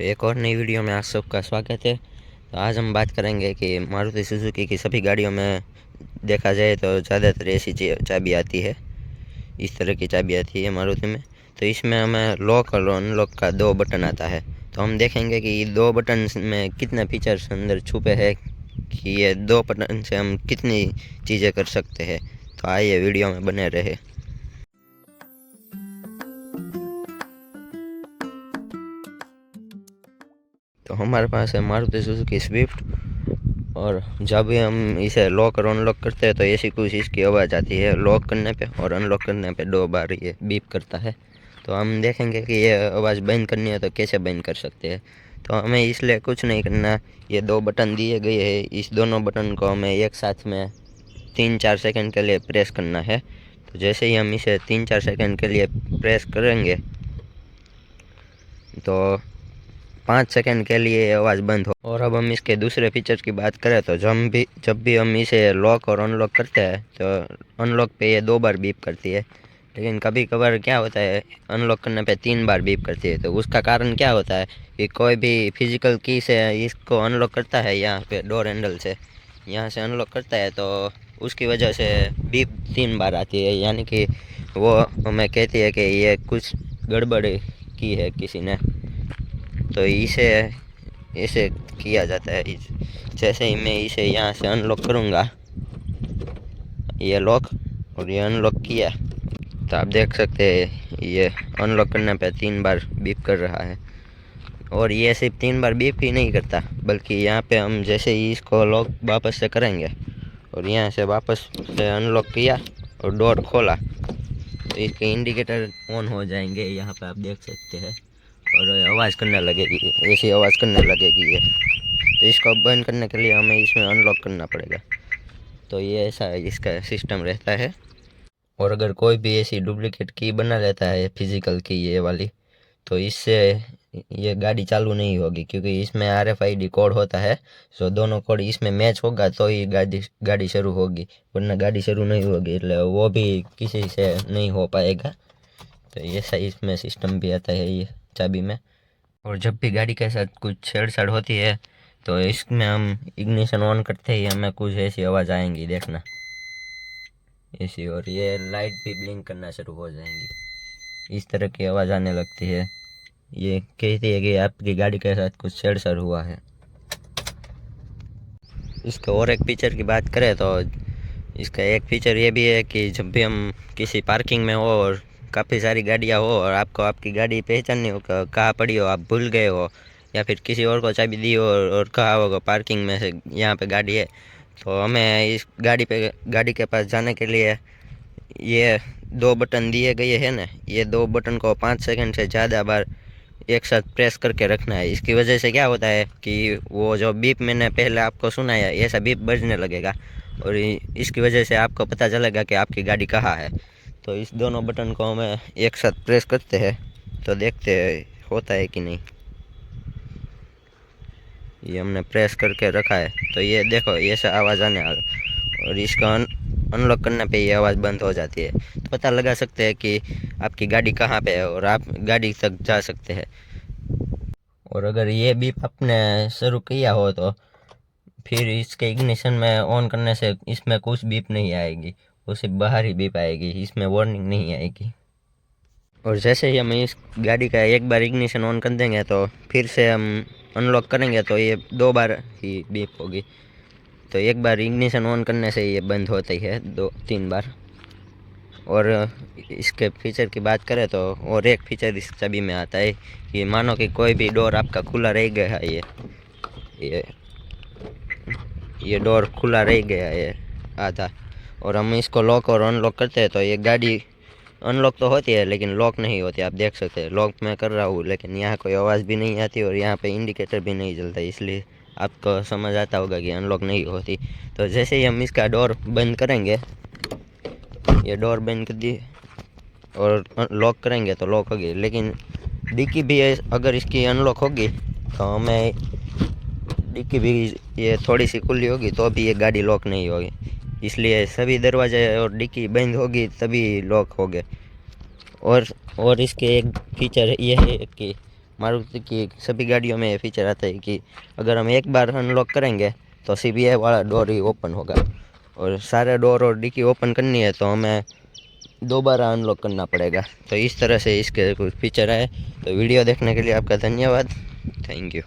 तो एक और नई वीडियो में आप सबका स्वागत है। तो आज हम बात करेंगे कि मारुति सुजुकी की सभी गाड़ियों में देखा जाए तो ज़्यादातर ऐसी चाबी आती है, इस तरह की चाबी आती है मारुति में। तो इसमें हमें लॉक और अनलॉक का दो बटन आता है। तो हम देखेंगे कि दो बटन में कितने फीचर्स अंदर छुपे हैं, कि ये दो बटन से हम कितनी चीज़ें कर सकते हैं। तो आइए वीडियो में बने रहे। तो हमारे पास है मारुति सुजुकी स्विफ्ट, और जब भी हम इसे लॉक और अनलॉक करते हैं तो ऐसी कुछ इसकी आवाज़ आती है लॉक करने पे, और अनलॉक करने पे 2 बार ये बीप करता है। तो हम देखेंगे कि ये आवाज़ बंद करनी है तो कैसे बंद कर सकते हैं। तो हमें इसलिए कुछ नहीं करना, ये दो बटन दिए गए हैं, इस दोनों बटन को हमें एक साथ में 3-4 सेकंड के लिए प्रेस करना है। तो जैसे ही हम इसे 3-4 सेकंड के लिए प्रेस करेंगे तो 5 सेकंड के लिए आवाज़ बंद हो। और अब हम इसके दूसरे फीचर की बात करें तो जब भी हम इसे लॉक और अनलॉक करते हैं तो अनलॉक पे ये 2 बार बीप करती है, लेकिन कभी कभार क्या होता है अनलॉक करने पे 3 बार बीप करती है। तो उसका कारण क्या होता है कि कोई भी फिजिकल की से इसको अनलॉक करता है, यहाँ पे डोर हैंडल से यहाँ से अनलॉक करता है, तो उसकी वजह से बीप 3 बार आती है, यानी कि वो हमें कहती है कि ये कुछ गड़बड़ की है किसी ने। तो इसे ऐसे किया जाता है। जैसे ही मैं इसे यहाँ से अनलॉक करूँगा, ये लॉक और ये अनलॉक किया, तो आप देख सकते हैं ये अनलॉक करने पे 3 बार बीप कर रहा है। और ये सिर्फ 3 बार बीप ही नहीं करता, बल्कि यहाँ पे हम जैसे ही इसको लॉक वापस से करेंगे और यहाँ से वापस से अनलॉक किया और डोर खोला, तो इसके इंडिकेटर ऑन हो जाएंगे, यहाँ पे आप देख सकते हैं, और आवाज़ करने लगेगी, ऐसी आवाज़ करने लगेगी ये। तो इसको बंद करने के लिए हमें इसमें अनलॉक करना पड़ेगा। तो ये ऐसा इसका सिस्टम रहता है। और अगर कोई भी ऐसी डुप्लीकेट की बना लेता है फिजिकल की ये वाली, तो इससे ये गाड़ी चालू नहीं होगी, क्योंकि इसमें RFID कोड होता है। सो दोनों कोड इसमें मैच होगा तो ही गाड़ी शुरू होगी, वरना गाड़ी शुरू नहीं होगी, એટલે वो भी किसी से नहीं हो पाएगा। तो ऐसा इसमें सिस्टम भी आता है ये चाबी में। और जब भी गाड़ी के साथ कुछ छेड़छाड़ होती है तो इसमें हम इग्निशन ऑन करते ही हमें कुछ ऐसी आवाज़ आएंगी, देखना ऐसी, और ये लाइट भी ब्लिंक करना शुरू हो जाएंगी, इस तरह की आवाज़ आने लगती है। ये कहती है कि आपकी गाड़ी के साथ कुछ छेड़छाड़ हुआ है। इसका और एक फीचर की बात करें तो इसका एक फीचर ये भी है कि जब भी हम किसी पार्किंग में हो और काफ़ी सारी गाड़ियाँ हो और आपको आपकी गाड़ी पहचाननी हो, कहाँ पड़ी हो, आप भूल गए हो, या फिर किसी और को चाबी दी हो और कहा होगा पार्किंग में से यहाँ पे गाड़ी है, तो हमें इस गाड़ी के पास जाने के लिए ये 2 बटन दिए गए हैं ना, ये 2 बटन को 5 सेकंड से ज़्यादा बार एक साथ प्रेस करके रखना है। इसकी वजह से क्या होता है कि वो जो बीप मैंने पहले आपको सुनाया ऐसा बीप बजने लगेगा, और इसकी वजह से आपको पता चलेगा कि आपकी गाड़ी कहाँ है। तो इस दोनों बटन को हमें एक साथ प्रेस करते हैं, तो देखते हैं होता है कि नहीं। ये हमने प्रेस करके रखा है, तो ये देखो ऐसा आवाज़ आने वाला, और इसका अनलॉक करने पे ये आवाज़ बंद हो जाती है। तो पता लगा सकते हैं कि आपकी गाड़ी कहाँ पे है और आप गाड़ी तक जा सकते हैं। और अगर ये बीप आपने शुरू किया हो तो फिर इसके इग्निशन में ऑन करने से इसमें कुछ बीप नहीं आएगी, वो सिर्फ बाहर ही बीप आएगी, इसमें वार्निंग नहीं आएगी। और जैसे ही हम इस गाड़ी का एक बार इग्निशन ऑन कर देंगे तो फिर से हम अनलॉक करेंगे तो ये 2 बार ही बीप होगी। तो एक बार इग्निशन ऑन करने से ये बंद होती है 2-3 बार। और इसके फीचर की बात करें तो और एक फीचर इस चाबी में आता है कि मानो कि कोई भी डोर आपका खुला रह गया है, ये ये डोर खुला रह गया है आधा, और हम इसको लॉक और अनलॉक करते हैं तो ये गाड़ी अनलॉक तो होती है लेकिन लॉक नहीं होती। आप देख सकते हैं लॉक मैं कर रहा हूँ लेकिन यहाँ कोई आवाज़ भी नहीं आती और यहाँ पे इंडिकेटर भी नहीं जलता, इसलिए आपको समझ आता होगा कि अनलॉक नहीं होती। तो जैसे ही हम इसका डोर बंद करेंगे, ये डोर बंद कर दी और लॉक करेंगे तो लॉक होगी, लेकिन डिक्की भी अगर इसकी अनलॉक होगी तो हमें डिक्की भी ये थोड़ी सी खुली होगी तो भी ये गाड़ी लॉक नहीं होगी, इसलिए सभी दरवाजे और डिक्की बंद होगी तभी लॉक होंगे। और इसके एक फीचर ये है कि मारुति की सभी गाड़ियों में ये फीचर आता है कि अगर हम एक बार अनलॉक करेंगे तो CBI वाला डोर ही ओपन होगा, और सारे डोर और डिक्की ओपन करनी है तो हमें दोबारा अनलॉक करना पड़ेगा। तो इस तरह से इसके कुछ फीचर है। तो वीडियो देखने के लिए आपका धन्यवाद। Thank you.